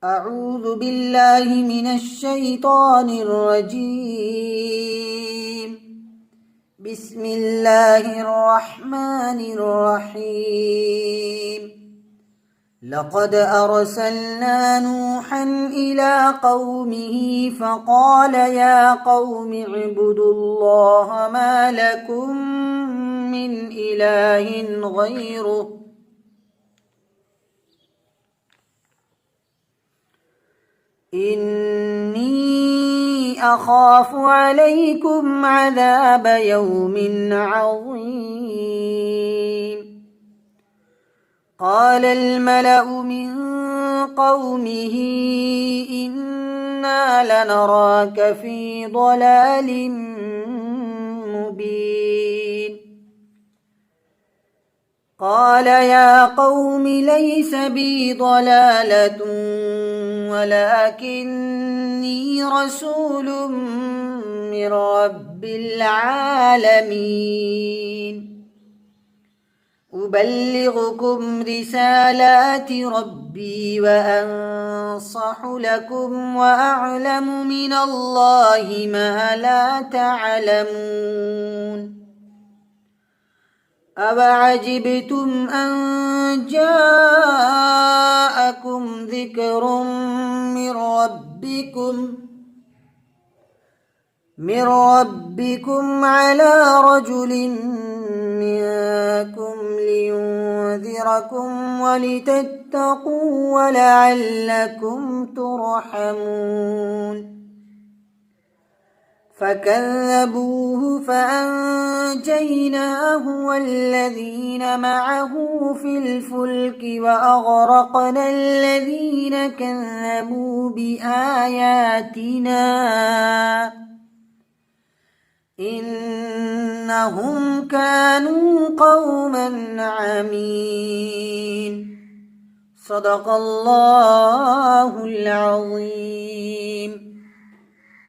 أعوذ بالله من الشيطان الرجيم. بسم الله الرحمن الرحيم. لقد أرسلنا نوحا إلى قومه فقال يا قوم اعبدوا الله ما لكم من إله غيره إني أخاف عليكم عذاب يوم عظيم. قال الملأ من قومه إنا لنراك في ضلال مبين. قال يا قوم ليس بي ضلالة ولكني رسول من رب العالمين أبلغكم رسالات ربي وأنصح لكم وأعلم من الله ما لا تعلمون. أوعجبتم أن جاءكم ذكر من ربكم على رجل منكم لينذركم ولتتقوا ولعلكم ترحمون. فكذبوه فأنجيناه والذين معه في الفلك وأغرقنا الذين كذبوا بآياتنا إنهم كانوا قوما عمين. صدق الله العظيم.